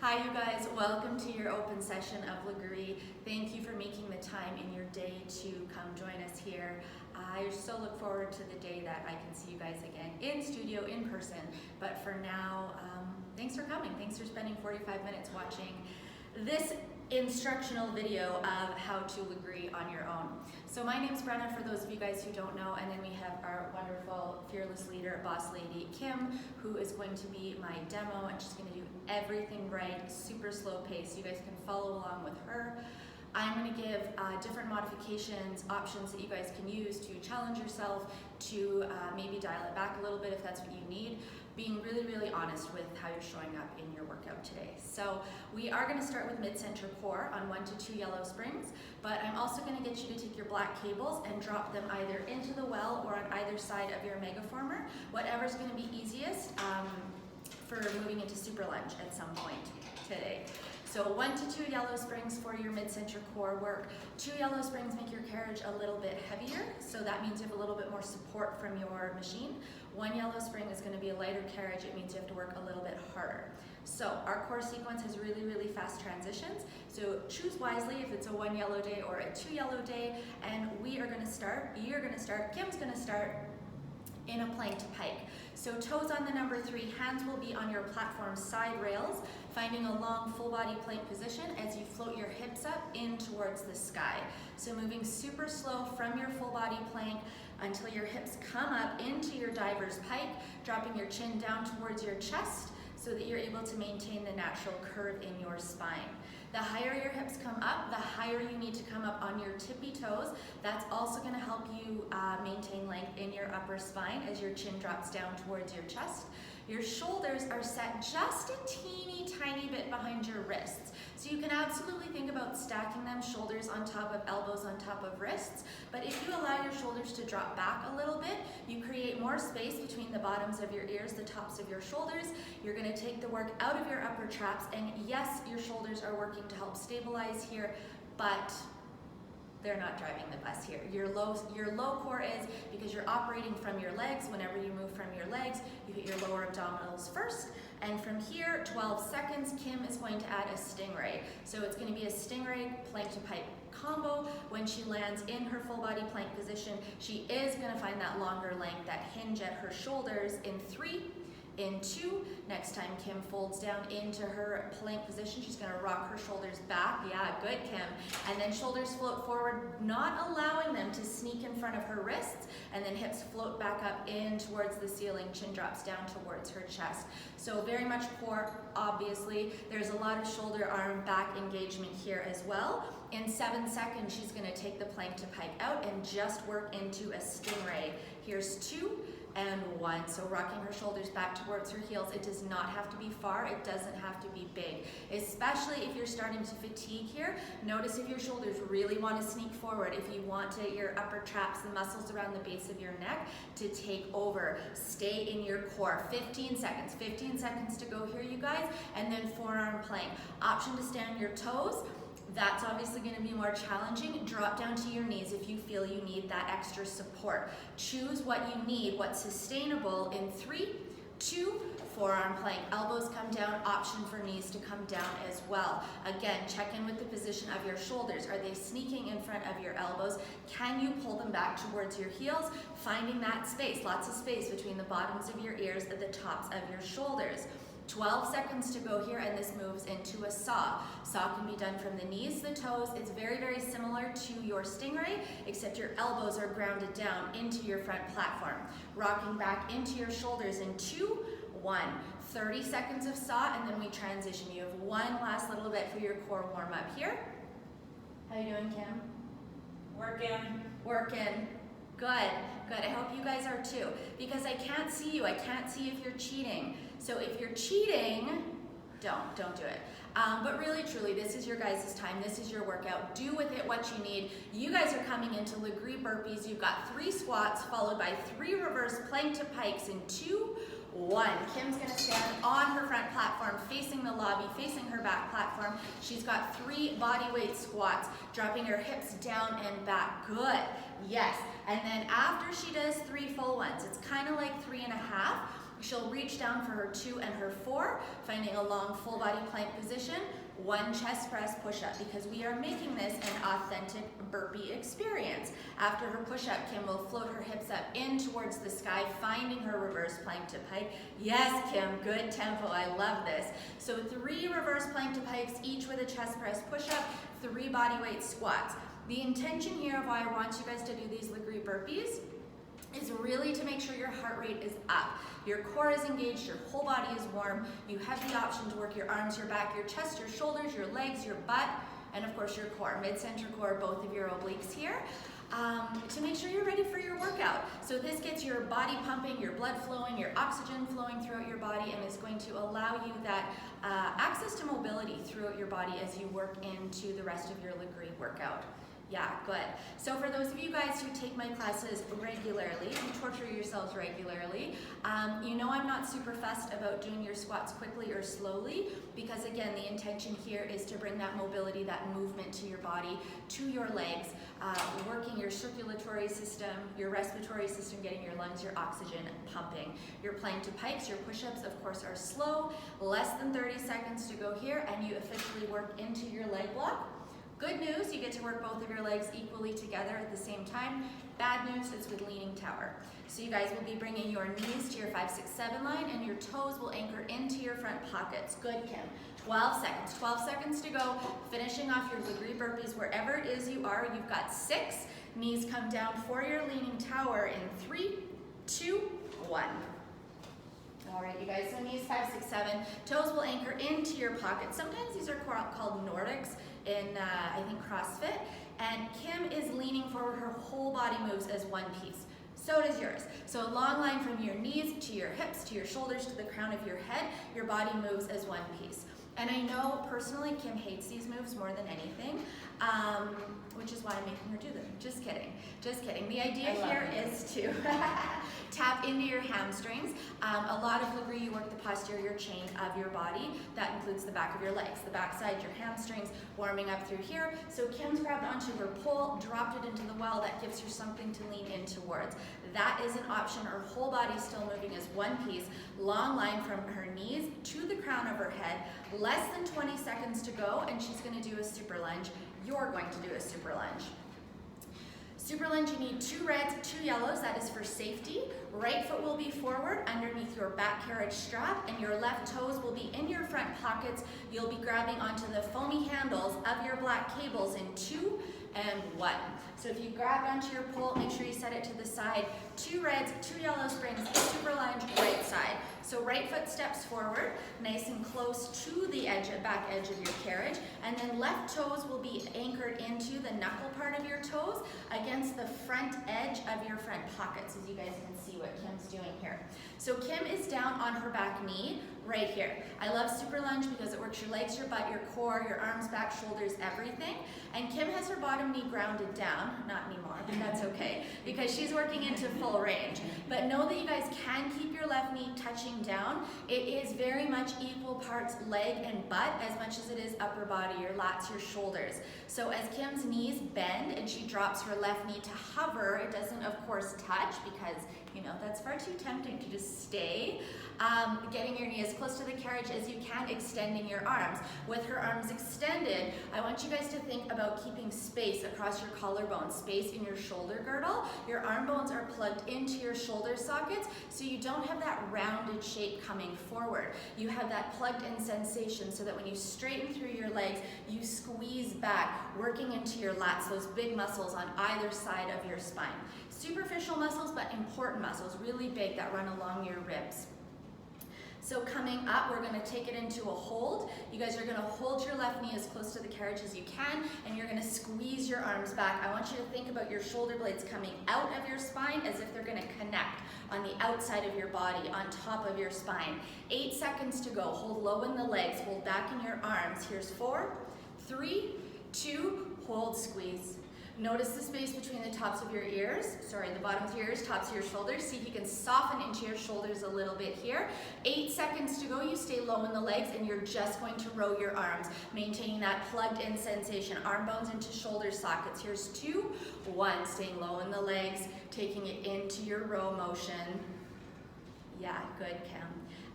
Hi you guys, welcome to your open session of Legree. Thank you for making the time in your day to come join us here. I so look forward to the day that I can see you guys again in studio, in person. But for now, thanks for coming. Thanks for spending 45 minutes watching this instructional video of how to Legree on your own. So my name's Brenna, for those of you guys who don't know, and then we have our wonderful fearless leader, boss lady Kim, who is going to be my demo, and she's going to do everything right, super slow pace. You guys can follow along with her. I'm going to give different modifications, options that you guys can use to challenge yourself, to maybe dial it back a little bit if that's what you need, being really, really honest with how you're showing up in your workout today. So we are going to start with mid-center core on 1 to 2 yellow springs, but I'm also going to get you to take your black cables and drop them either into the well or on either side of your megaformer, whatever's going to be easiest for moving into super lunge at some point today. So 1 to 2 yellow springs for your mid-center core work. 2 yellow springs make your carriage a little bit heavier, so that means you have a little bit more support from your machine. 1 yellow spring is going to be a lighter carriage. It means you have to work a little bit harder. So our core sequence has really, really fast transitions. So choose wisely if it's a 1 yellow day or a 2 yellow day. And we are going to start, you're going to start, Kim's going to start in a plank to pike. So toes on the number 3, hands will be on your platform side rails, finding a long full body plank position as you float your hips up in towards the sky. So moving super slow from your full body plank until your hips come up into your diver's pike, dropping your chin down towards your chest so that you're able to maintain the natural curve in your spine. The higher your hips come up, the higher you need to come up on your tippy toes. That's also going to help you maintain length in your upper spine as your chin drops down towards your chest. Your shoulders are set just a teeny tiny bit behind your wrists. So you can absolutely think about stacking them, shoulders on top of elbows on top of wrists. But if you allow your shoulders to drop back a little bit, you create more space between the bottoms of your ears, the tops of your shoulders. You're going to take the work out of your upper traps. And yes, your shoulders are working to help stabilize here, but they're not driving the bus here. Your low core is because you're operating from your legs. Whenever you move from your legs, you hit your lower abdominals first. And from here, 12 seconds, Kim is going to add a stingray. So it's going to be a stingray plank to pike combo. When she lands in her full body plank position, she is going to find that longer length, that hinge at her shoulders in 3, in 2. Next time Kim folds down into her plank position, she's going to rock her shoulders back. Yeah, good, Kim. And then shoulders float forward, not allowing them to sneak in front of her wrists. And then hips float back up in towards the ceiling. Chin drops down towards her chest. So very much core, obviously. There's a lot of shoulder, arm, back engagement here as well. In 7 seconds, she's going to take the plank to pike out and just work into a stingray. Here's 2. And 1. So rocking her shoulders back towards her heels. It does not have to be far. It doesn't have to be big, especially if you're starting to fatigue here. Notice if your shoulders really want to sneak forward, if you want to, your upper traps, the muscles around the base of your neck to take over. Stay in your core. 15 seconds. 15 seconds to go here, you guys. And then forearm plank. Option to stand on your toes. That's obviously going to be more challenging. Drop down to your knees if you feel you need that extra support. Choose what you need, what's sustainable in 3, 2, forearm plank. Elbows come down, option for knees to come down as well. Again, check in with the position of your shoulders. Are they sneaking in front of your elbows? Can you pull them back towards your heels? Finding that space, lots of space between the bottoms of your ears and the tops of your shoulders. 12 seconds to go here, and this moves into a saw. Saw can be done from the knees, the toes. It's very, very similar to your stingray, except your elbows are grounded down into your front platform. Rocking back into your shoulders in 2, 1. 30 seconds of saw, and then we transition. You have one last little bit for your core warm up here. How you doing, Kim? Working. Working. Good, good. I hope you guys are too, because I can't see you. I can't see if you're cheating. So if you're cheating, don't do it. But really, truly, this is your guys' time. This is your workout. Do with it what you need. You guys are coming into Legree burpees. You've got 3 squats followed by 3 reverse plank to pikes in 2, 1. Kim's going to stand on her front platform, facing the lobby, facing her back platform. She's got 3 body weight squats, dropping her hips down and back. Good. Yes. And then after she does 3 full ones, it's kind of like 3.5. She'll reach down for her 2 and her 4, finding a long full body plank position, 1 chest press push-up, because we are making this an authentic burpee experience. After her push-up, Kim will float her hips up in towards the sky, finding her reverse plank to pike. Yes, Kim, good tempo, I love this. So 3 reverse plank to pikes, each with a chest press push-up, 3 body weight squats. The intention here of why I want you guys to do these Legree burpees is really to make sure your heart rate is up. Your core is engaged, your whole body is warm. You have the option to work your arms, your back, your chest, your shoulders, your legs, your butt, and of course your core, mid-center core, both of your obliques here, to make sure you're ready for your workout. So this gets your body pumping, your blood flowing, your oxygen flowing throughout your body, and is going to allow you that access to mobility throughout your body as you work into the rest of your Legree workout. Yeah, good. So for those of you guys who take my classes regularly, who torture yourselves regularly, you know I'm not super fussed about doing your squats quickly or slowly, because again, the intention here is to bring that mobility, that movement to your body, to your legs, working your circulatory system, your respiratory system, getting your lungs, your oxygen pumping. Your plank to pikes, your push-ups, of course, are slow, less than 30 seconds to go here, and you officially work into your leg block. Good news, you get to work both of your legs equally together at the same time. Bad news, it's with leaning tower. So you guys will be bringing your knees to your 5, 6, 7 line, and your toes will anchor into your front pockets. Good, Kim. 12 seconds. 12 seconds to go. Finishing off your Legree burpees wherever it is you are. You've got 6. Knees come down for your leaning tower in 3, 2, 1. All right, you guys, so knees 5, 6, 7. Toes will anchor into your pockets. Sometimes these are called Nordics in, I think, CrossFit. And Kim is leaning forward. Her whole body moves as one piece. So does yours. So a long line from your knees to your hips, to your shoulders, to the crown of your head. Your body moves as one piece. And I know personally Kim hates these moves more than anything, which is why I'm making her do them. Just kidding. Just kidding. The idea here is to tap into your hamstrings. A lot of Legree, you work the posterior chain of your body. That includes the back of your legs, the back side, your hamstrings, warming up through here. So Kim's grabbed onto her pole, dropped it into the well. That gives her something to lean in towards. That is an option. Her whole body still moving as one piece. Long line from her knees to the crown of her head. Less than 20 seconds to go, and she's going to do a super lunge. You're going to do a super lunge. Super lunge, you need 2 reds, 2 yellows, that is for safety. Right foot will be forward underneath your back carriage strap, and your left toes will be in your front pockets. You'll be grabbing onto the foamy handles of your black cables in 2 and 1. So if you grabbed onto your pole, make sure you set it to the side. 2 reds, 2 yellow springs, super lunge, right side. So right foot steps forward, nice and close to the back edge of your carriage, and then left toes will be anchored into the knuckle part of your toes against the front edge of your front pockets, as you guys can see what Kim's doing here. So Kim is down on her back knee right here. I love super lunge because it works your legs, your butt, your core, your arms, back, shoulders, everything. And Kim has her bottom knee grounded down, not anymore, but that's okay, because she's working into full range. But know that you guys can keep your left knee touching down. It is very much equal parts leg and butt as much as it is upper body, your lats, your shoulders. So as Kim's knees bend and she drops her left knee to hover, it doesn't of course touch because, you know, that's far too tempting to just stay. Getting your knee as close to the carriage as you can, extending your arms. With her arms extended, I want you guys to think about keeping space across your collarbone, space in your shoulder girdle. Your arm bones are plugged into your shoulder sockets, so you don't have that rounded shape coming forward. You have that plugged in sensation so that when you straighten through your legs, you squeeze back, working into your lats, those big muscles on either side of your spine. Superficial muscles, but important muscles, really big, that run along your ribs. So coming up, we're going to take it into a hold. You guys are going to hold your left knee as close to the carriage as you can, and you're going to squeeze your arms back. I want you to think about your shoulder blades coming out of your spine as if they're going to connect on the outside of your body, on top of your spine. 8 seconds to go. Hold low in the legs, hold back in your arms. Here's 4, 3, 2, hold, squeeze. Notice the space between the tops of your ears, the bottoms of your ears, tops of your shoulders. See if you can soften into your shoulders a little bit here. 8 seconds to go. You stay low in the legs and you're just going to row your arms, maintaining that plugged in sensation. Arm bones into shoulder sockets. Here's 2, 1. Staying low in the legs, taking it into your row motion. Yeah, good, Kim.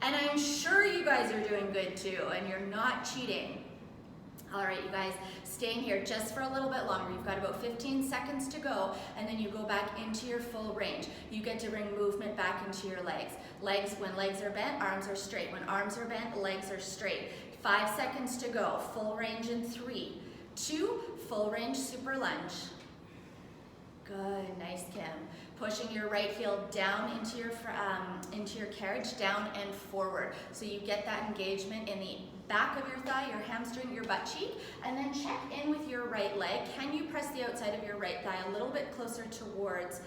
And I'm sure you guys are doing good too, and you're not cheating. All right, you guys, staying here just for a little bit longer. You've got about 15 seconds to go, and then you go back into your full range. You get to bring movement back into your legs. When legs are bent, arms are straight. When arms are bent, legs are straight. 5 seconds to go. Full range in 3, 2, full range super lunge. Good, nice, Kim. Pushing your right heel down into your carriage, down and forward. So you get that engagement in the back of your thigh, your hamstring, your butt cheek, and then check in with your right leg. Can you press the outside of your right thigh a little bit closer towards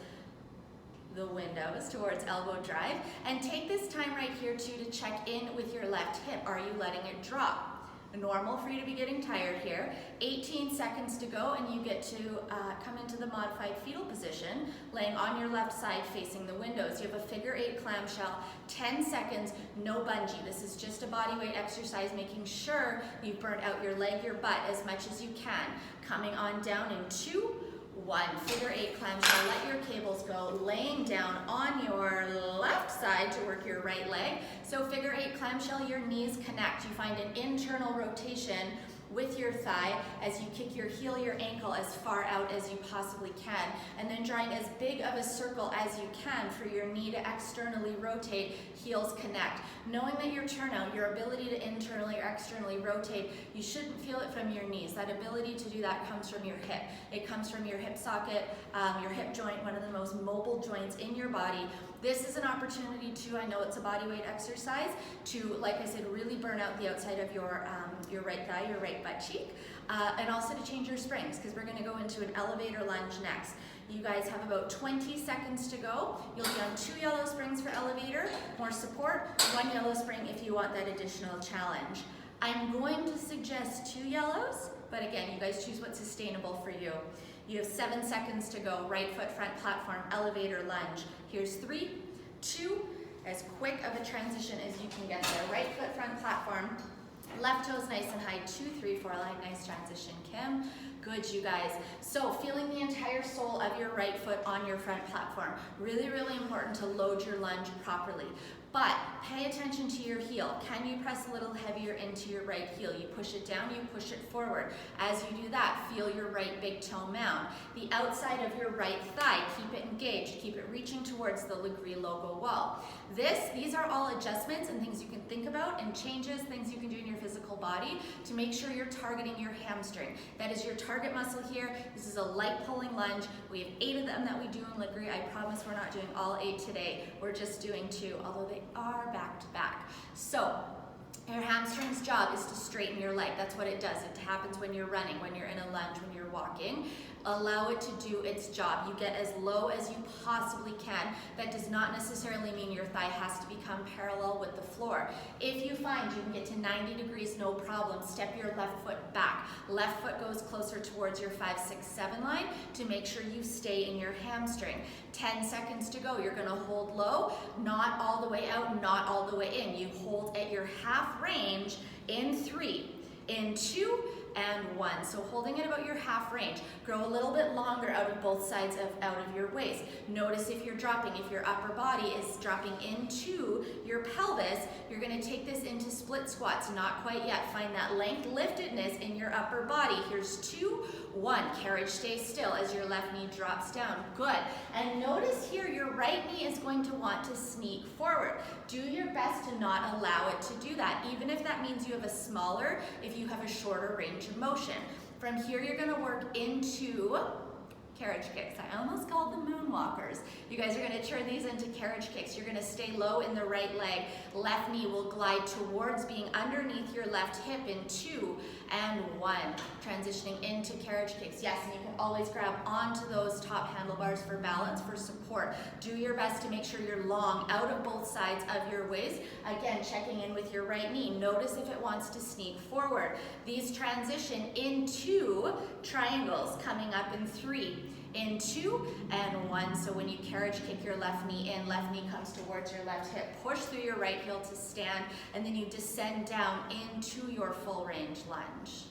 the windows, towards elbow drive? And take this time right here too to check in with your left hip. Are you letting it drop? Normal for you to be getting tired here. 18 seconds to go, and you get to come into the modified fetal position, laying on your left side facing the windows. You have a figure 8 clamshell, 10 seconds, no bungee. This is just a body weight exercise, making sure you've burnt out your leg, your butt as much as you can. Coming on down in 2, 1, figure 8 clamshell, let your cables go, laying down on your left side to work your right leg. So figure 8 clamshell, your knees connect. You find an internal rotation with your thigh as you kick your heel, your ankle as far out as you possibly can, and then drawing as big of a circle as you can for your knee to externally rotate, heels connect. Knowing that your turnout, your ability to internally or externally rotate, you shouldn't feel it from your knees. That ability to do that comes from your hip. It comes from your hip socket, your hip joint, one of the most mobile joints in your body. This is an opportunity to, I know it's a body weight exercise, to, like I said, really burn out the outside of your right thigh, your right butt cheek, and also to change your springs, because we're going to go into an elevator lunge next. You guys have about 20 seconds to go. You'll be on 2 yellow springs for elevator, more support, 1 yellow spring if you want that additional challenge. I'm going to suggest 2 yellows, but again, you guys choose what's sustainable for you. You have 7 seconds to go. Right foot front platform, elevator lunge. Here's 3, 2, as quick of a transition as you can get there. Right foot front platform, left toes nice and high, 2, 3, 4 line, nice transition, Kim. Good, you guys. So feeling the entire sole of your right foot on your front platform. Really, really important to load your lunge properly. But pay attention to your heel. Can you press a little heavier into your right heel? You push it down, you push it forward. As you do that, feel your right big toe mound. The outside of your right thigh, keep it engaged. Keep it reaching towards the Legree logo wall. These are all adjustments and things you can think about, and changes, things you can do in your physical body to make sure you're targeting your hamstring. That is your target muscle here. This is a light pulling lunge. We have 8 of them that we do in Legree. I promise we're not doing all 8 today. We're just doing 2, although they are back to back. So your hamstring's job is to straighten your leg. That's what it does. It happens when you're running, when you're in a lunge, when you're walking. Allow it to do its job. You get as low as you possibly can. That does not necessarily mean your thigh has to become parallel with the floor. If you find you can get to 90 degrees, no problem, step your left foot back. Left foot goes closer towards your 5, 6, 7 line to make sure you stay in your hamstring. 10 seconds to go. You're gonna hold low, not all the way out, not all the way in. You hold at your half range in 3, in 2, and 1. So holding it about your half range. Grow a little bit longer out of both sides out of your waist. Notice if you're dropping, if your upper body is dropping into your pelvis, you're gonna take this into split squats. Not quite yet. Find that length liftedness in your upper body. Here's 2, 1. Carriage stays still as your left knee drops down. Good. And notice here your right knee is going to want to sneak forward. Do your best to not allow it to do that, even if that means you have a smaller, if you have a shorter range of motion. From here, you're gonna work into carriage kicks. I almost called them moonwalkers. You guys are gonna turn these into carriage kicks. You're gonna stay low in the right leg. Left knee will glide towards being underneath your left hip in 2 and 1. Transitioning into carriage kicks. Yes, and you can always grab onto those top handlebars for balance, for support. Do your best to make sure you're long out of both sides of your waist. Again, checking in with your right knee. Notice if it wants to sneak forward. These transition into triangles, coming up in 3, in 2, and 1. So when you carriage kick your left knee in, left knee comes towards your left hip. Push through your right heel to stand, and then you descend down into your full range lunge.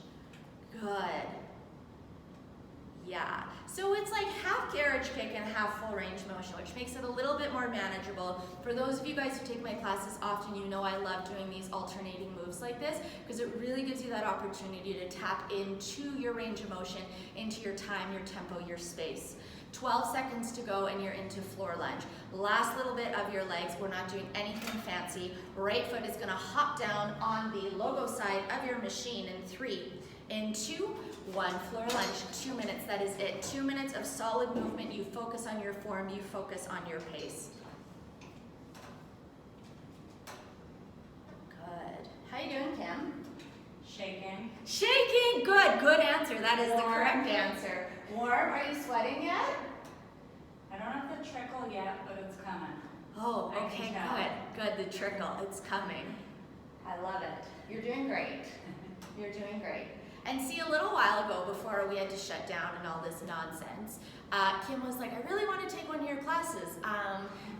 Good. Yeah, so it's like half carriage kick and half full range motion, which makes it a little bit more manageable. For those of you guys who take my classes often, you know I love doing these alternating moves like this because it really gives you that opportunity to tap into your range of motion, into your time, your tempo, your space. 12 seconds to go and you're into floor lunge. Last little bit of your legs, we're not doing anything fancy. Right foot is gonna hop down on the logo side of your machine in 3, in 2, 1, floor lunge, 2 minutes, that is it. 2 minutes of solid movement. You focus on your form, you focus on your pace. Good. How you doing, Kim? Shaking. Shaking, good answer. That is the correct answer. Warm, are you sweating yet? I don't have the trickle yet, but it's coming. Oh, I okay, can tell. good, the trickle, it's coming. I love it. You're doing great. You're doing great. And see, a little while ago, before we had to shut down and all this nonsense, Kim was like, I really want to take one of your classes,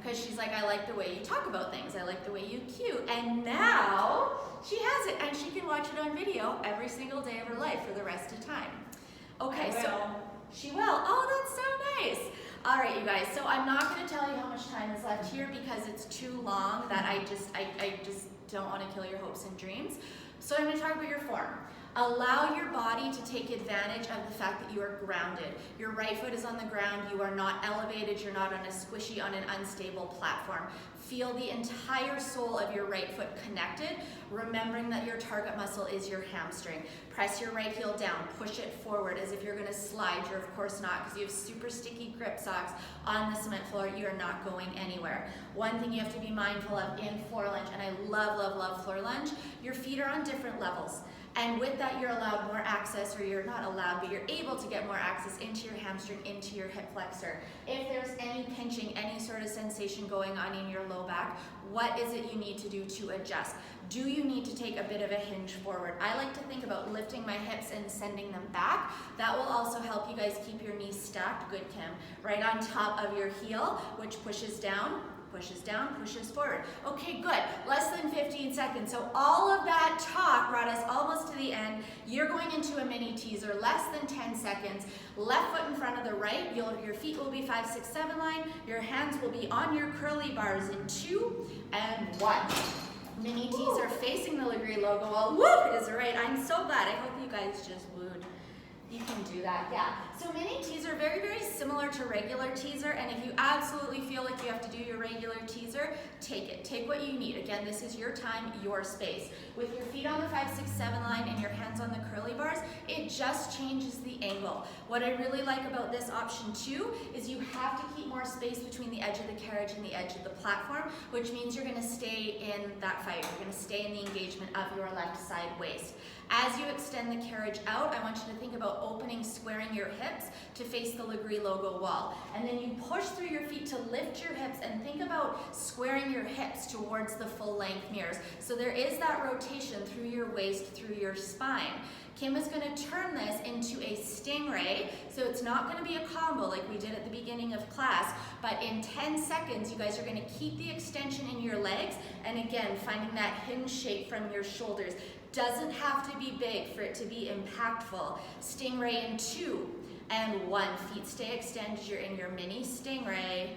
because she's like, I like the way you talk about things, I like the way you cue, and now she has it, and she can watch it on video every single day of her life for the rest of time. Okay, she will. Oh, that's so nice. All right, you guys, so I'm not going to tell you how much time is left here because it's too long that I just don't want to kill your hopes and dreams. So I'm going to talk about your form. Allow your body to take advantage of the fact that you are grounded. Your right foot is on the ground, you are not elevated, you're not on a squishy, on an unstable platform. Feel the entire sole of your right foot connected, remembering that your target muscle is your hamstring. Press your right heel down, push it forward as if you're gonna slide. You're of course not, because you have super sticky grip socks on the cement floor. You are not going anywhere. One thing you have to be mindful of in floor lunge, and I love, love, love floor lunge, your feet are on different levels. And with that, you're allowed more access, or you're not allowed, but you're able to get more access into your hamstring, into your hip flexor. If there's any pinching, any sort of sensation going on in your low back, what is it you need to do to adjust? Do you need to take a bit of a hinge forward? I like to think about lifting my hips and sending them back. That will also help you guys keep your knees stacked, good Kim, right on top of your heel, which pushes down, pushes forward. Okay, good. Less than 15 seconds. So all of that talk brought us almost to the end. You're going into a mini teaser, less than 10 seconds. Left foot in front of the right. Your feet will be 5, 6, 7 line. Your hands will be on your curly bars in 2 and 1. Mini teaser facing the Legree logo wall. Woo is right. I'm so glad. I hope you guys just wooed. You can do that, yeah. So mini teaser, very, very similar to regular teaser, and if you absolutely feel like you have to do your regular teaser, take it. Take what you need. Again, this is your time, your space. With your feet on the 5, 6, 7 line and your hands on the curly bars, it just changes the angle. What I really like about this option too is you have to keep more space between the edge of the carriage and the edge of the platform, which means you're gonna stay in that fight. You're gonna stay in the engagement of your left side waist. As you extend the carriage out, I want you to think about opening, squaring your hips to face the Legree logo wall. And then you push through your feet to lift your hips and think about squaring your hips towards the full length mirrors. So there is that rotation through your waist, through your spine. Kim is going to turn this into a stingray, so it's not going to be a combo like we did at the beginning of class, but in 10 seconds you guys are going to keep the extension in your legs, and again finding that hinge shape from your shoulders. Doesn't have to be big for it to be impactful. Stingray in 2 and 1. Feet stay extended. You're in your mini stingray.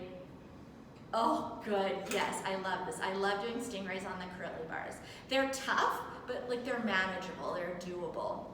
Oh, good. Yes, I love this. I love doing stingrays on the curly bars. They're tough, but like they're manageable. They're doable.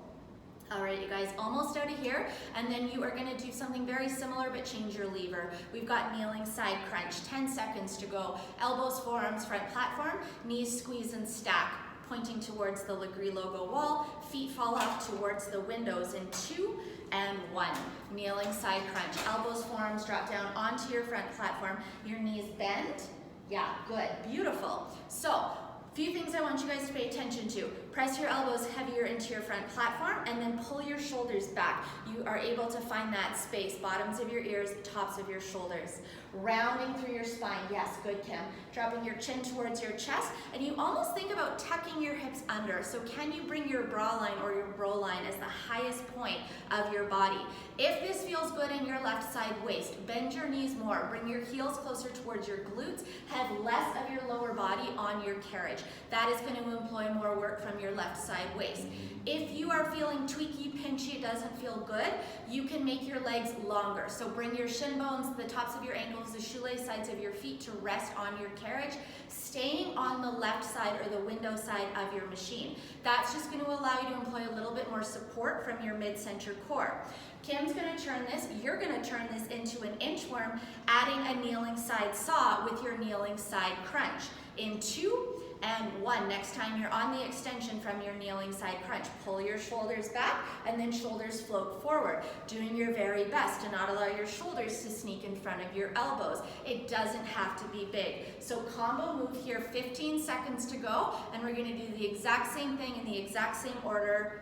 All right, you guys, almost out of here, and then you are gonna do something very similar, but change your lever. We've got kneeling side crunch, 10 seconds to go. Elbows, forearms, front platform, knees squeeze and stack, pointing towards the Legree logo wall. Feet fall off towards the windows in 2 and 1. Kneeling side crunch, elbows, forearms drop down onto your front platform. Your knees bend. Yeah, good, beautiful. So, few things I want you guys to pay attention to. Press your elbows heavier into your front platform and then pull your shoulders back. You are able to find that space, bottoms of your ears, tops of your shoulders. Rounding through your spine, yes, good Kim. Dropping your chin towards your chest, and you almost think about tucking your hips under. So can you bring your bra line or your bro line as the highest point of your body? If this feels good in your left side waist, bend your knees more, bring your heels closer towards your glutes, have less of your lower body on your carriage. That is going to employ more work from your left side waist. If you are feeling tweaky, pinchy, it doesn't feel good, you can make your legs longer. So bring your shin bones, the tops of your ankles, the shoelace sides of your feet to rest on your carriage, staying on the left side or the window side of your machine. That's just going to allow you to employ a little bit more support from your mid-center core. Kim's going to turn this, you're going to turn this into an inchworm, adding a kneeling side saw with your kneeling side crunch. In 2 and 1, next time you're on the extension from your kneeling side crunch, pull your shoulders back and then shoulders float forward, doing your very best to not allow your shoulders to sneak in front of your elbows. It doesn't have to be big. So combo move here, 15 seconds to go, and we're going to do the exact same thing in the exact same order.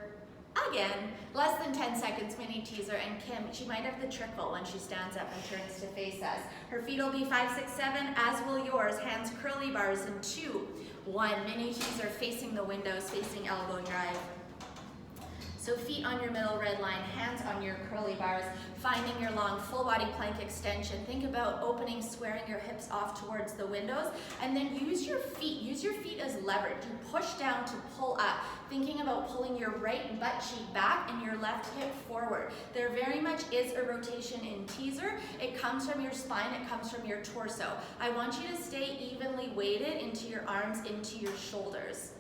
Again, less than 10 seconds, mini teaser, and Kim, she might have the trickle when she stands up and turns to face us. Her feet will be 5, 6, 7, as will yours. Hands curly bars in 2, 1. Mini teaser facing the windows, facing elbow drive. So feet on your middle red line, hands on your curly bars, finding your long full body plank extension. Think about opening, squaring your hips off towards the windows, and then use your feet as leverage. You push down to pull up, thinking about pulling your right butt cheek back and your left hip forward. There very much is a rotation in teaser. It comes from your spine, it comes from your torso. I want you to stay evenly weighted into your arms, into your shoulders.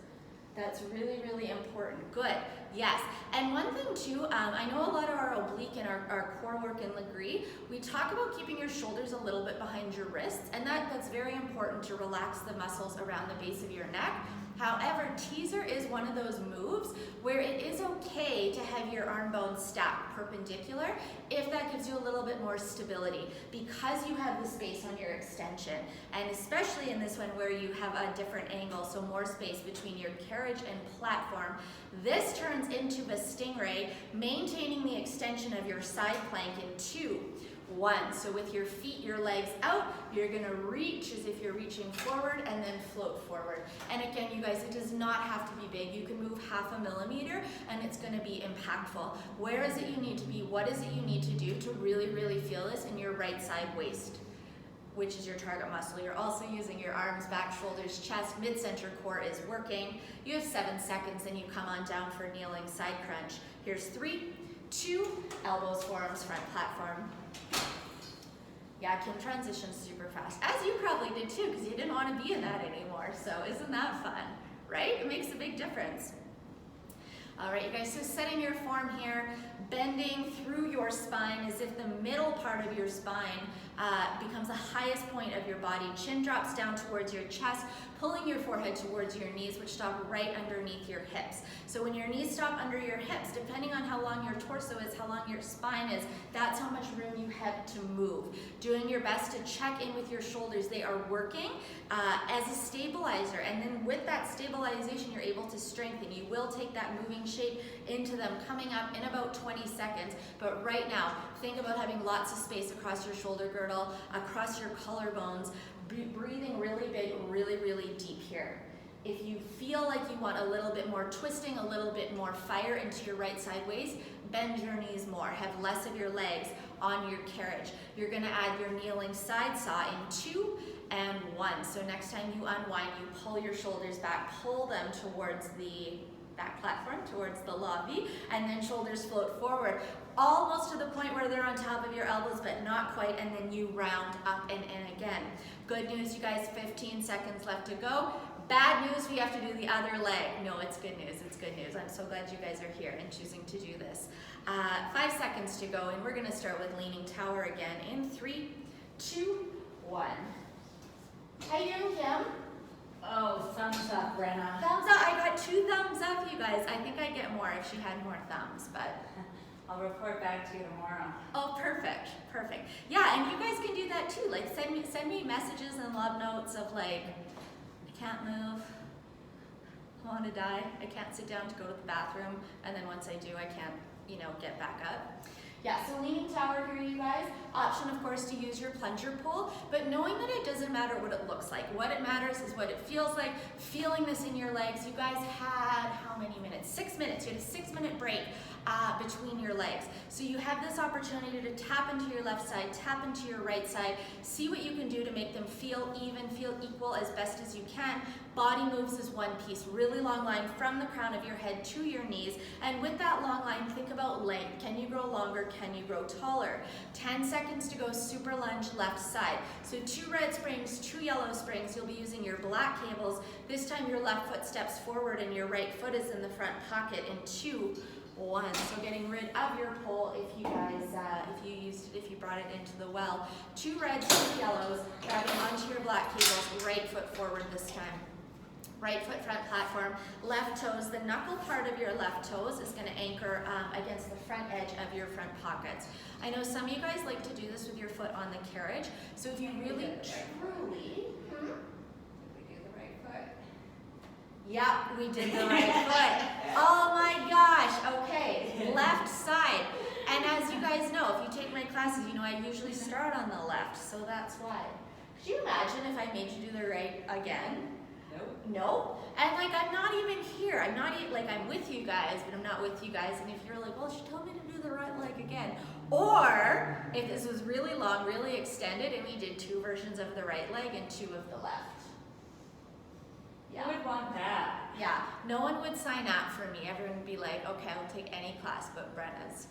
That's really, really important. Good. Yes. And one thing too, I know a lot of our oblique and our core work in Legree, we talk about keeping your shoulders a little bit behind your wrists, and that's very important to relax the muscles around the base of your neck. However, teaser is one of those moves where it is okay to have your arm bones stacked perpendicular if that gives you a little bit more stability, because you have the space on your extension, and especially in this one where you have a different angle, so more space between your carriage and platform. This turns into a stingray, maintaining the extension of your side plank in 2, 1. So with your feet, your legs out, you're gonna reach as if you're reaching forward and then float forward. And again, you guys, it does not have to be big. You can move 0.5 millimeter and it's gonna be impactful. Where is it you need to be? What is it you need to do to really, really feel this in your right side waist, which is your target muscle? You're also using your arms, back, shoulders, chest, mid-center core is working. You have 7 seconds and you come on down for kneeling side crunch. Here's 3, 2, elbows, forearms, front platform. Yeah, Kim transitions super fast, as you probably did too, because you didn't want to be in that anymore. So isn't that fun, right? It makes a big difference. All right, you guys, so setting your form here, bending through your spine as if the middle part of your spine becomes the highest point of your body. Chin drops down towards your chest, pulling your forehead towards your knees, which stop right underneath your hips. So when your knees stop under your hips, depending on how long your torso is, how long your spine is, that's how much room you have to move. Doing your best to check in with your shoulders. They are working as a stabilizer, and then with that stabilization, you're able to strengthen. You will take that moving shape into them, coming up in about 20 seconds. But right now, think about having lots of space across your shoulder girdle, across your collarbones, breathing really big, really, really deep here. If you feel like you want a little bit more twisting, a little bit more fire into your right side waist, bend your knees more, have less of your legs on your carriage. You're gonna add your kneeling side saw in 2 and 1. So next time you unwind, you pull your shoulders back, pull them towards the back platform, towards the lobby, and then shoulders float forward, almost to the point where they're on top of your elbows, but not quite, and then you round up and in again. Good news, you guys, 15 seconds left to go. Bad news, we have to do the other leg. No, it's good news, it's good news. I'm so glad you guys are here and choosing to do this. 5 seconds to go, and we're gonna start with leaning tower again in 3, 2, 1. How you doing, Kim? Oh, thumbs up, Brenna. Thumbs up, I got 2 thumbs up, you guys. I think I'd get more if she had more thumbs, but. I'll report back to you tomorrow. Oh, perfect, perfect. Yeah, and you guys can do that too. Like send me messages and love notes of like, I can't move, I want to die, I can't sit down to go to the bathroom, and then once I do, I can't, get back up. Yeah, so leaning tower here, you guys. Option, of course, to use your plunger pull, but knowing that it doesn't matter what it looks like. What it matters is what it feels like, feeling this in your legs. You guys had how many minutes? 6 minutes. You had a 6-minute break between your legs. So you have this opportunity to tap into your left side, tap into your right side, see what you can do to make them feel even, feel equal as best as you can. Body moves as one piece, really long line from the crown of your head to your knees. And with that long line, think about length. Can you grow longer? Can you grow taller? 10 seconds to go, super lunge left side. So 2 red springs, 2 yellow springs. You'll be using your black cables. This time your left foot steps forward and your right foot is in the front pocket in 2, 1. So getting rid of your pole if you guys, if you brought it into the well. 2 reds, 2 yellows, grabbing onto your black cables, right foot forward this time. Right foot front platform, left toes, the knuckle part of your left toes is going to anchor against the front edge of your front pockets. I know some of you guys like to do this with your foot on the carriage, so if you really truly... Did we do the right foot? Yep, we did the right foot. Oh my gosh, okay, left side. And as you guys know, if you take my classes, you know I usually start on the left, so that's why. Could you imagine if I made you do the right again? No. And like, I'm not even here. I'm not even, like, I'm with you guys, but I'm not with you guys. And if you're like, well, she told me to do the right leg again. Or if this was really long, really extended, and we did 2 versions of the right leg and 2 of the left. Yeah. Who would want that? Yeah. No one would sign up for me. Everyone would be like, okay, I'll take any class but Brenna's.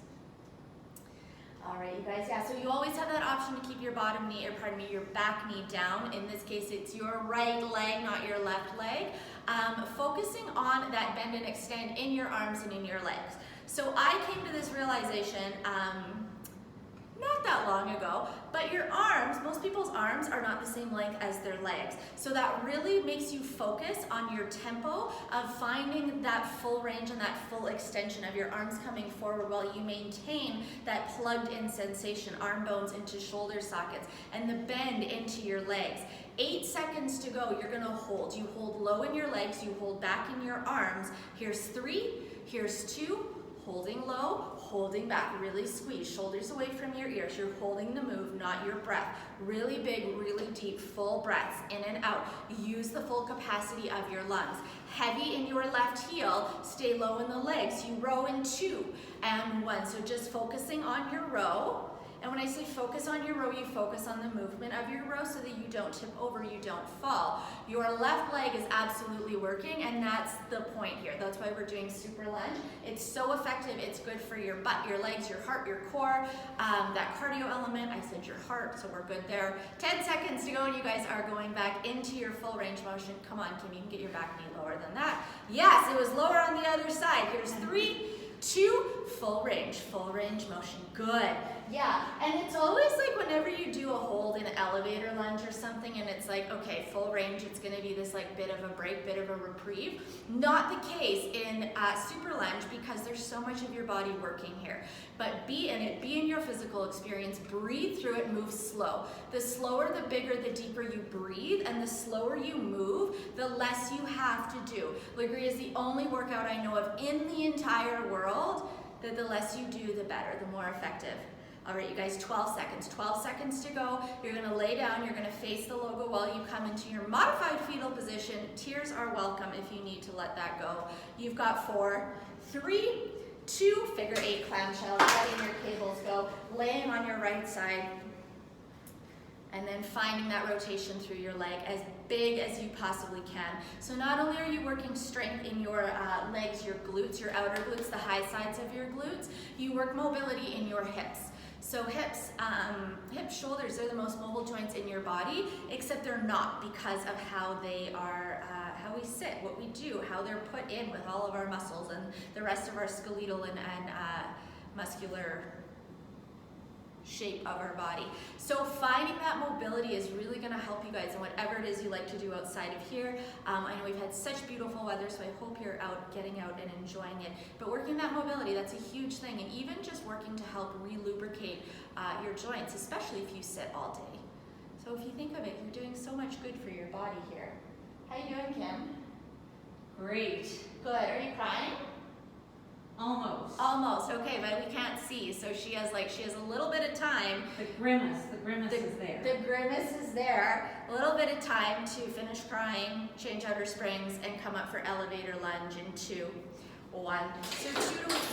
All right, you guys, yeah, so you always have that option to keep your bottom knee, or pardon me, your back knee down. In this case, it's your right leg, not your left leg. Focusing on that bend and extend in your arms and in your legs. So I came to this realization not that long ago, but your arms, most people's arms are not the same length as their legs. So that really makes you focus on your tempo of finding that full range and that full extension of your arms coming forward while you maintain that plugged in sensation, arm bones into shoulder sockets, and the bend into your legs. 8 seconds to go, you're gonna hold. You hold low in your legs, you hold back in your arms. Here's 3, here's 2, holding low, holding back, really squeeze, shoulders away from your ears. You're holding the move, not your breath. Really big, really deep, full breaths, in and out. Use the full capacity of your lungs. Heavy in your left heel, stay low in the legs. You row in 2 and 1. So just focusing on your row. And when I say focus on your row, you focus on the movement of your row so that you don't tip over, you don't fall. Your left leg is absolutely working, and that's the point here. That's why we're doing super lunge. It's so effective. It's good for your butt, your legs, your heart, your core, that cardio element. I said your heart, so we're good there. 10 seconds to go, and you guys are going back into your full range motion. Come on, Kim, you can get your back knee lower than that. Yes, it was lower on the other side. Here's 3, 2, full range motion. Good. Yeah, and it's always like whenever you do a hold in an elevator lunge or something and it's like, okay, full range, it's gonna be this like bit of a break, bit of a reprieve. Not the case in super lunge because there's so much of your body working here. But be in your physical experience, breathe through it, move slow. The slower, the bigger, the deeper you breathe, and the slower you move, the less you have to do. Legree is the only workout I know of in the entire world that the less you do, the better, the more effective. All right, you guys, 12 seconds. 12 seconds to go. You're gonna lay down, you're gonna face the logo while you come into your modified fetal position. Tears are welcome if you need to let that go. You've got 4, 3, 2, figure 8 clamshell, letting your cables go, laying on your right side, and then finding that rotation through your leg as big as you possibly can. So not only are you working strength in your legs, your glutes, your outer glutes, the high sides of your glutes, you work mobility in your hips. So hips, shoulders, they're the most mobile joints in your body, except they're not because of how they are, how we sit, what we do, how they're put in with all of our muscles and the rest of our skeletal and muscular shape of our body. So finding that mobility is really going to help you guys in whatever it is you like to do outside of here. I know we've had such beautiful weather, so I hope you're out, getting out and enjoying it. But working that mobility, that's a huge thing, and even just working to help re-lubricate your joints, especially if you sit all day. So if you think of it, you're doing so much good for your body here. How you doing, Kim? Great. Good. Are you crying? Almost. Almost, okay, but we can't see, so she has a little bit of time. The grimace is there. The grimace is there. A little bit of time to finish crying, change out her springs, and come up for elevator lunge in 2, 1. So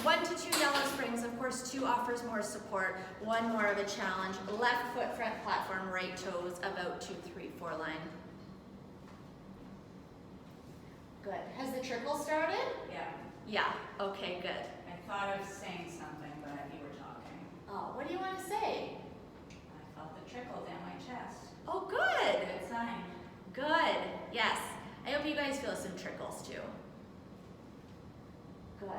1 to 2 yellow springs. Of course, 2 offers more support, 1 more of a challenge. Left foot front platform, right toes about 2, 3, 4 line. Good. Has the trickle started? Yeah. Yeah. Okay, good. I thought of saying something, but you were talking. Oh, what do you want to say? I felt the trickle down my chest. Oh, good. Good sign. Good. Yes. I hope you guys feel some trickles too. Good.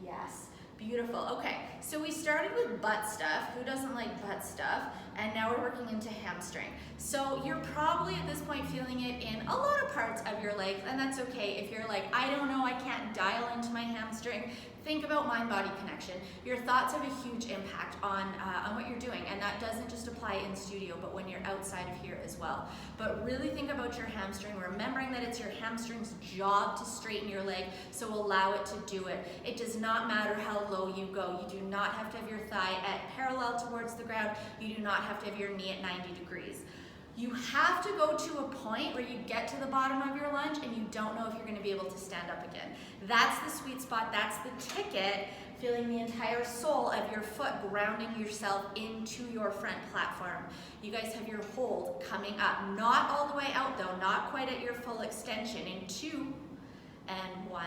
Yes. Beautiful. Okay, so we started with butt stuff. Who doesn't like butt stuff? And now we're working into hamstring. So you're probably at this point feeling it in a lot of parts of your legs, and that's okay. If you're like, I don't know, I can't dial into my hamstring, think about mind-body connection. Your thoughts have a huge impact on what you're doing, and that doesn't just apply in studio, but when you're outside of here as well. But really think about your hamstring, remembering that it's your hamstring's job to straighten your leg, so allow it to do it. It does not matter how low you go. You do not have to have your thigh at parallel towards the ground. You do not have to have your knee at 90 degrees. You have to go to a point where you get to the bottom of your lunge and you don't know if you're going to be able to stand up again. That's the sweet spot, that's the ticket, feeling the entire sole of your foot grounding yourself into your front platform. You guys have your hold coming up, not all the way out though, not quite at your full extension, in 2 and 1.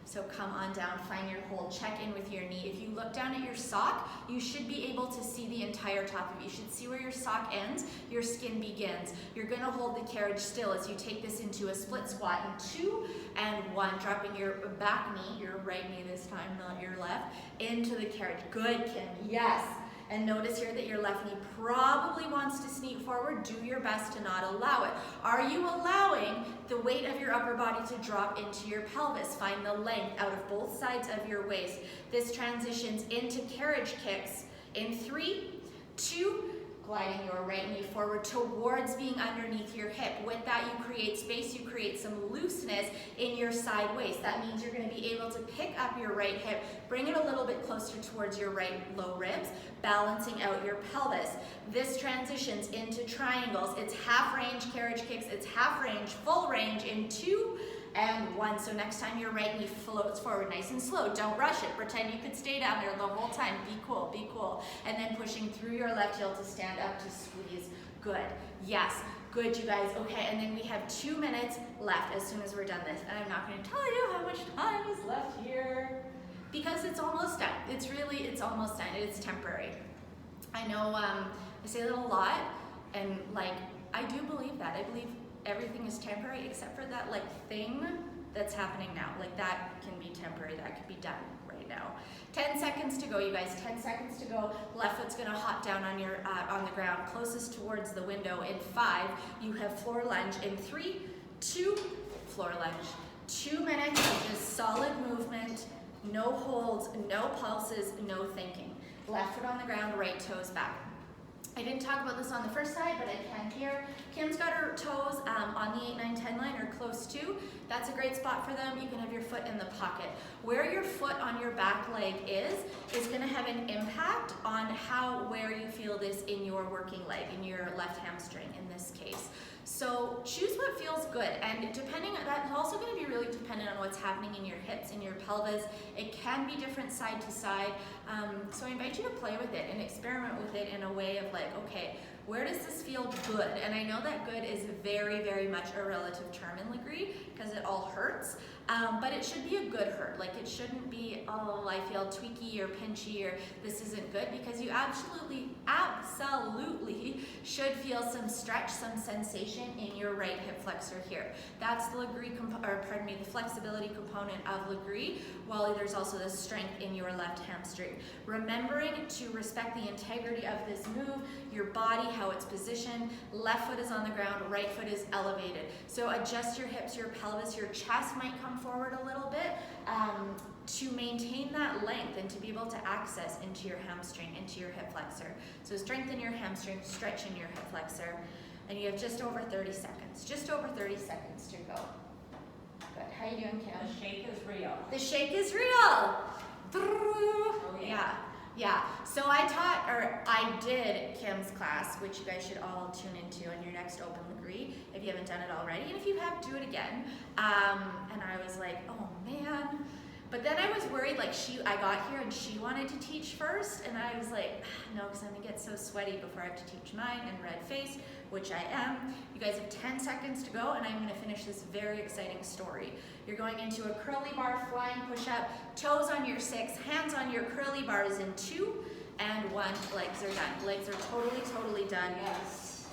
So come on down, find your hold, check in with your knee. If you look down at your sock, you should be able to see the entire top of it. You should see where your sock ends, your skin begins. You're gonna hold the carriage still as you take this into a split squat in 2 and 1, dropping your back knee, your right knee this time, not your left, into the carriage. Good, Kim, yes. And notice here that your left knee probably wants to sneak forward. Do your best to not allow it. Are you allowing the weight of your upper body to drop into your pelvis? Find the length out of both sides of your waist. This transitions into carriage kicks in 3, 2, gliding your right knee forward towards being underneath your hip. With that, you create space, you create some looseness in your side waist. That means you're going to be able to pick up your right hip, bring it a little bit closer towards your right low ribs, balancing out your pelvis. This transitions into triangles. It's half range carriage kicks, it's half range, full range in 2 and 1. So next time your right knee floats forward nice and slow. Don't rush it. Pretend you could stay down there the whole time. Be cool, be cool. And then pushing through your left heel to stand up to squeeze. Good. Yes. Good, you guys. Okay, and then we have 2 minutes left as soon as we're done this. And I'm not going to tell you how much time is left here because it's almost done. It's almost done. It's temporary. I know I say that a lot, and like, I do believe that. I believe everything is temporary except for that like thing that's happening now. Like that can be temporary, that could be done right now. 10 seconds to go, you guys, 10 seconds to go. Left foot's gonna hop down on your on the ground, closest towards the window. In 5, you have floor lunge. In 3, 2, floor lunge. 2 minutes of just solid movement, no holds, no pulses, no thinking. Left foot on the ground, right toes back. I didn't talk about this on the first side, but I can here. Kim's got her toes on the 8, 9, 10 line or close to. That's a great spot for them. You can have your foot in the pocket. Where your foot on your back leg is gonna have an impact on where you feel this in your working leg, in your left hamstring in this case. So choose what feels good, and that's also going to be really dependent on what's happening in your hips, in your pelvis. It can be different side to side. So I invite you to play with it and experiment with it in a way of like, okay, where does this feel good? And I know that good is very, very much a relative term in Legree because it all hurts. But it should be a good hurt. Like it shouldn't be, oh, I feel tweaky or pinchy or this isn't good, because you absolutely should feel some stretch, some sensation in your right hip flexor here. That's the the flexibility component of Legree, while there's also the strength in your left hamstring. Remembering to respect the integrity of this move, your body, how it's positioned. Left foot is on the ground, right foot is elevated. So adjust your hips, your pelvis, your chest might come forward a little bit to maintain that length and to be able to access into your hamstring, into your hip flexor. So strengthen your hamstring, stretch in your hip flexor, and you have just over 30 seconds. Just over 30 seconds to go. Good. How you doing, Kim? The shake is real. The shake is real. Oh, yeah. Yeah. So I did Kim's class, which you guys should all tune into on your next Open Legree if you haven't done it already. And if you have, do it again. And I was like, oh man, But then I was worried, like I got here and she wanted to teach first, and I was like, no, because I'm gonna get so sweaty before I have to teach mine and red face, which I am. You guys have 10 seconds to go, and I'm gonna finish this very exciting story. You're going into a curly bar flying push-up, toes on your 6, hands on your curly bars in 2 and 1. Legs are done. Legs are totally done. Yes.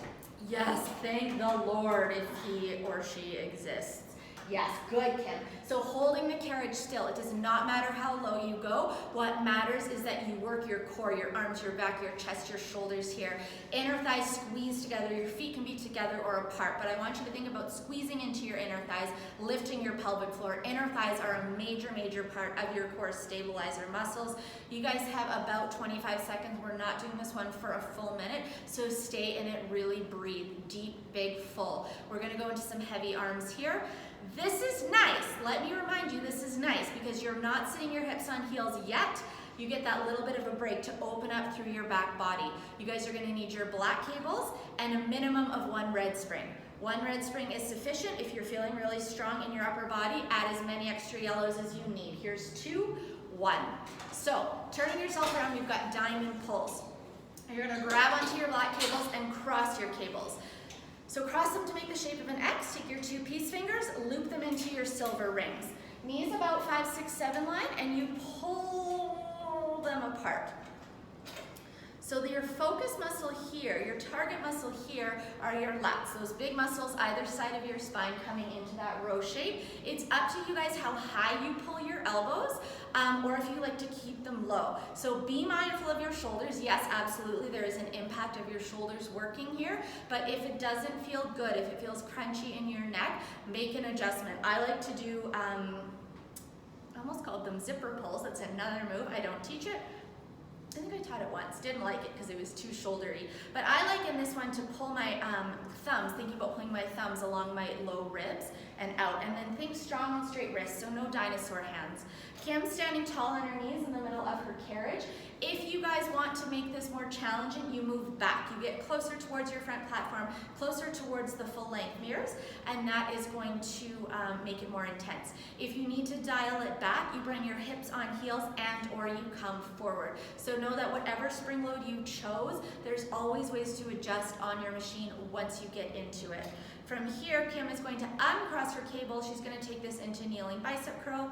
Yes, thank the Lord if he or she exists. Yes, good, Kim. So holding the carriage still, it does not matter how low you go. What matters is that you work your core, your arms, your back, your chest, your shoulders here. Inner thighs squeeze together. Your feet can be together or apart, but I want you to think about squeezing into your inner thighs, lifting your pelvic floor. Inner thighs are a major part of your core stabilizer muscles. You guys have about 25 seconds. We're not doing this one for a full minute, so stay in it, really breathe, deep, big, full. We're gonna go into some heavy arms here. This is nice. Let me remind you, this is nice because you're not sitting your hips on heels yet. You get that little bit of a break to open up through your back body. You guys are gonna need your black cables and a minimum of 1 red spring. 1 red spring is sufficient. If you're feeling really strong in your upper body, add as many extra yellows as you need. Here's 2, 1. So, turning yourself around, we've got diamond pulls. You're gonna grab onto your black cables and cross your cables. So cross them to make the shape of an X. Take your 2 peace fingers, loop them into your silver rings. Knees about 5, 6, 7 line, and you pull them apart. So your focus muscle here, your target muscle here are your lats, those big muscles either side of your spine coming into that row shape. It's up to you guys how high you pull your elbows, or if you like to keep them low. So be mindful of your shoulders. Yes, absolutely, there is an impact of your shoulders working here, but if it doesn't feel good, if it feels crunchy in your neck, make an adjustment. I like to do, I almost called them zipper pulls. That's another move. I don't teach it. I think I taught it once, didn't like it because it was too shouldery. But I like in this one to pull my thumbs, thinking about pulling my thumbs along my low ribs and out. And then think strong and straight wrists, so no dinosaur hands. Kim's standing tall on her knees in the middle of her carriage. If you guys want to make this more challenging, you move back. You get closer towards your front platform, closer towards the full length mirrors, and that is going to make it more intense. If you need to dial it back, you bring your hips on heels and or you come forward. So know that whatever spring load you chose, there's always ways to adjust on your machine once you get into it. From here, Kim is going to uncross her cable. She's going to take this into kneeling bicep curl.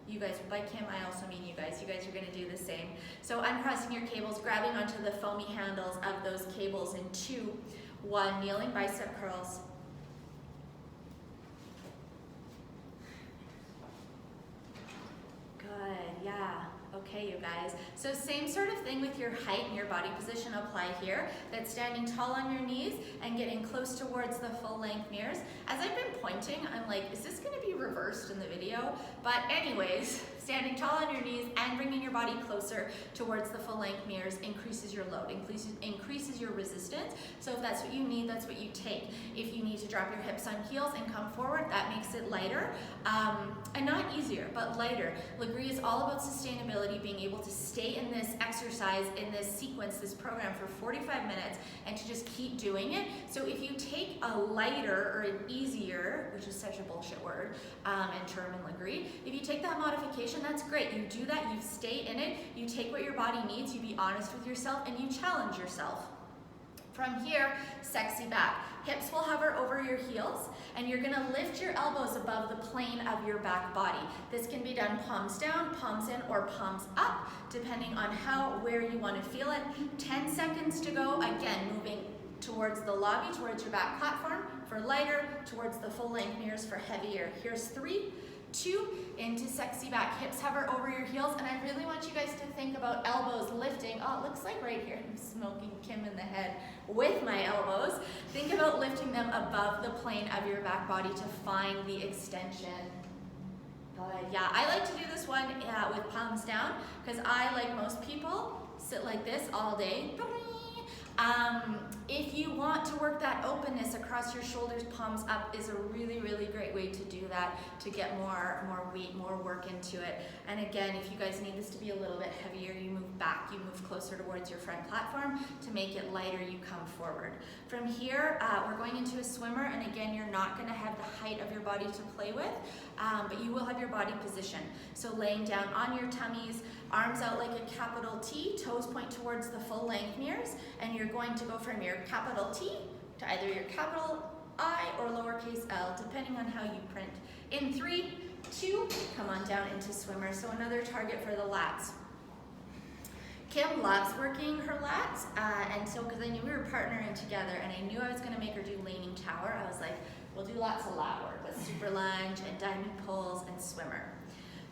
You guys, by Kim, I also mean you guys. You guys are going to do the same. So uncrossing your cables, grabbing onto the foamy handles of those cables in 2, 1, kneeling bicep curls. Good, yeah. Okay, you guys. So same sort of thing with your height and your body position apply here. That's standing tall on your knees and getting close towards the full length mirrors. As I've been pointing, I'm like, is this going to be reversed in the video? But anyways, standing tall on your knees and bringing your body closer towards the full length mirrors increases your load, increases your resistance. So if that's what you need, that's what you take. If you need to drop your hips on heels and come forward, that makes it lighter. And not easier, but lighter. Legree is all about sustainability, being able to stay in this exercise, in this sequence, this program for 45 minutes and to just keep doing it. So if you take a lighter or an easier, which is such a bullshit word and term in Legree, if you take that modification, that's great. You do that, you stay in it, you take what your body needs, you be honest with yourself, and you challenge yourself. From here, sexy back. Hips will hover over your heels, and you're gonna lift your elbows above the plane of your back body. This can be done palms down, palms in, or palms up, depending on where you wanna feel it. 10 seconds to go. Again, moving towards the lobby, towards your back platform for lighter, towards the full length mirrors for heavier. Here's 3, 2, into sexy back. Hips hover over your heels, and I really want you guys to think about elbows lifting. Oh, it looks like right here, I'm smoking Kim in the head with my elbows. Think about lifting them above the plane of your back body to find the extension. Good, yeah, I like to do this one with palms down, because I, like most people, sit like this all day. If you want to work that openness across your shoulders, palms up is a really, really great way to do that, to get more weight, more work into it. And again, if you guys need this to be a little bit heavier, you move back, you move closer towards your front platform. To make it lighter, you come forward. From here, we're going into a swimmer, and again, you're not gonna have the height of your body to play with, but you will have your body position. So laying down on your tummies, arms out like a capital T, toes point towards the full length mirrors, and you're going to go from your capital T to either your capital I or lowercase l, depending on how you print. In 3, 2, come on down into swimmer. So another target for the lats. Kim loves working her lats, and so because I knew we were partnering together and I knew I was gonna make her do leaning tower, I was like, we'll do lots of lat work with super lunge and diamond pulls and swimmer.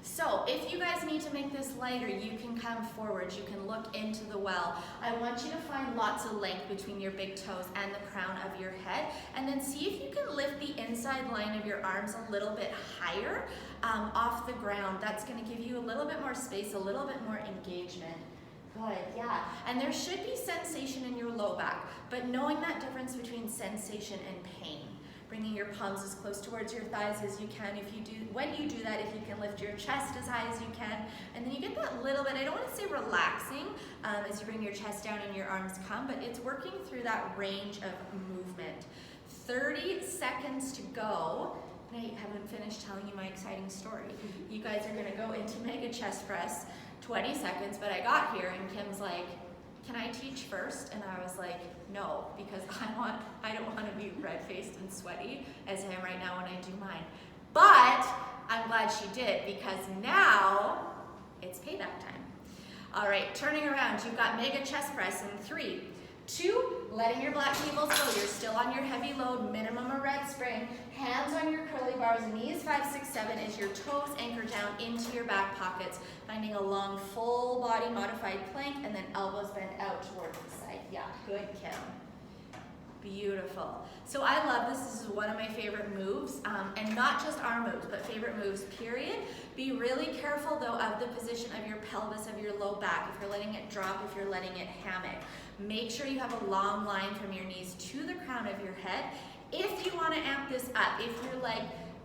So if you guys need to make this lighter, you can come forward, you can look into the well. I want you to find lots of length between your big toes and the crown of your head, and then see if you can lift the inside line of your arms a little bit higher off the ground. That's gonna give you a little bit more space, a little bit more engagement. Good, yeah. And there should be sensation in your low back, but knowing that difference between sensation and pain. Bringing your palms as close towards your thighs as you can. When you do that, if you can lift your chest as high as you can, and then you get that little bit, I don't want to say relaxing as you bring your chest down and your arms come, but it's working through that range of movement. 30 seconds to go. And I haven't finished telling you my exciting story. You guys are gonna go into mega chest press, 20 seconds, but I got here and Kim's like, can I teach first? And I was like, no, because I don't want to be red-faced and sweaty as I am right now when I do mine. But I'm glad she did, because now it's payback time. All right, turning around, you've got mega chest press in 3, 2, letting your black cables go. You're still on your heavy load, minimum a red spring. Hands on your curly bars, knees 5, 6, 7 as your toes anchor down into your back pockets, finding a long full body modified plank, and then elbows bent out towards the side. Yeah, good, Kim. Beautiful. So I love this. This is one of my favorite moves, and not just our moves, but favorite moves, period. Be really careful, though, of the position of your pelvis, of your low back, if you're letting it drop, if you're letting it hammock. Make sure you have a long line from your knees to the crown of your head. If you want to amp this up, if you're like,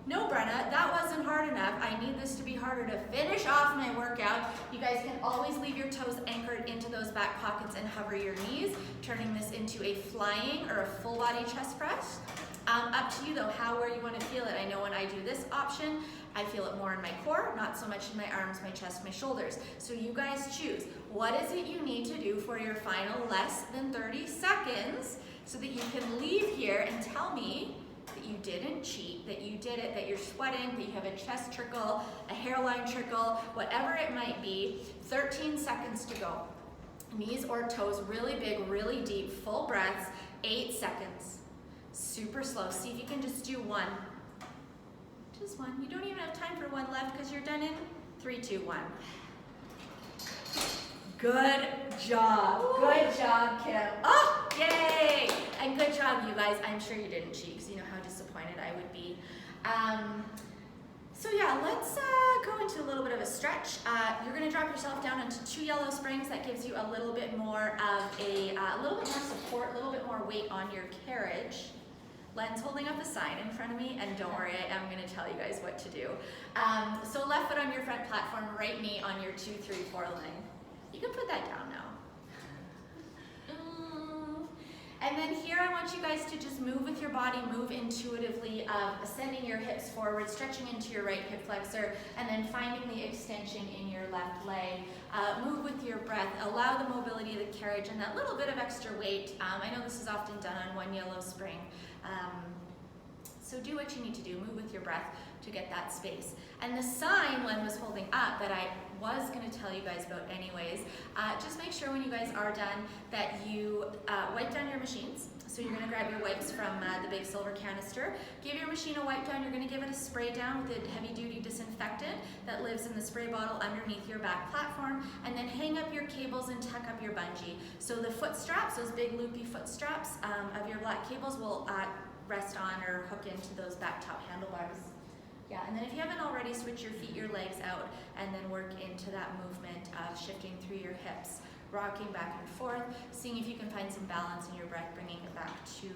no, Brenna, that wasn't hard enough, I need this to be harder to finish off my workout, you guys can always leave your toes anchored into those back pockets and hover your knees, turning this into a flying or a full body chest press. Up to you though, where you want to feel it. I know when I do this option, I feel it more in my core, not so much in my arms, my chest, my shoulders. So you guys choose. What is it you need to do for your final less than 30 seconds so that you can leave here and tell me that you didn't cheat, that you did it, that you're sweating, that you have a chest trickle, a hairline trickle, whatever it might be. 13 seconds to go. Knees or toes really big, really deep, full breaths. 8 seconds. Super slow. See if you can just do one. Just one. You don't even have time for one left because you're done in 3, 2, 1. Good job. Good job, Kim. Oh, yay! And good job, you guys. I'm sure you didn't cheat because you know how disappointed I would be. So yeah, let's go into a little bit of a stretch. You're going to drop yourself down into 2 yellow springs. That gives you a little bit more of a little bit more support, a little bit more weight on your carriage. Len's holding up a sign in front of me, and don't worry, I am going to tell you guys what to do. So left foot on your front platform, right knee on your 2, 3, 4 line. You can put that down now. And then here I want you guys to just move with your body, move intuitively, ascending your hips forward, stretching into your right hip flexor, and then finding the extension in your left leg. Move with your breath, allow the mobility of the carriage and that little bit of extra weight. I know this is often done on one yellow spring. So do what you need to do, move with your breath to get that space. And the sign Len was holding up that I was going to tell you guys about anyways, just make sure when you guys are done that you wipe down your machines. So you're going to grab your wipes from the big silver canister, give your machine a wipe down, you're going to give it a spray down with a heavy duty disinfectant that lives in the spray bottle underneath your back platform, and then hang up your cables and tuck up your bungee. So the foot straps, those big loopy foot straps of your black cables will rest on or hook into those back top handlebars. Yeah, and then if you haven't already, switch your feet, your legs out, and then work into that movement of shifting through your hips. rocking back and forth, seeing if you can find some balance in your breath, bringing it back to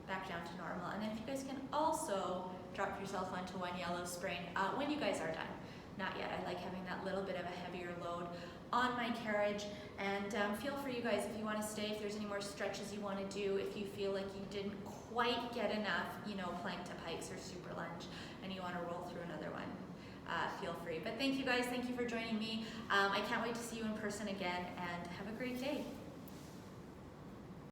back down to normal. And then if you guys can also drop yourself onto one yellow spring when you guys are done. Not yet. I like having that little bit of a heavier load on my carriage. And feel free, you guys, if you want to stay, if there's any more stretches you want to do, if you feel like you didn't quite get enough, plank to pikes or super lunge, and you want to roll through another one, feel free. But thank you guys. Thank you for joining me. I can't wait to see you in person again, and have a great day.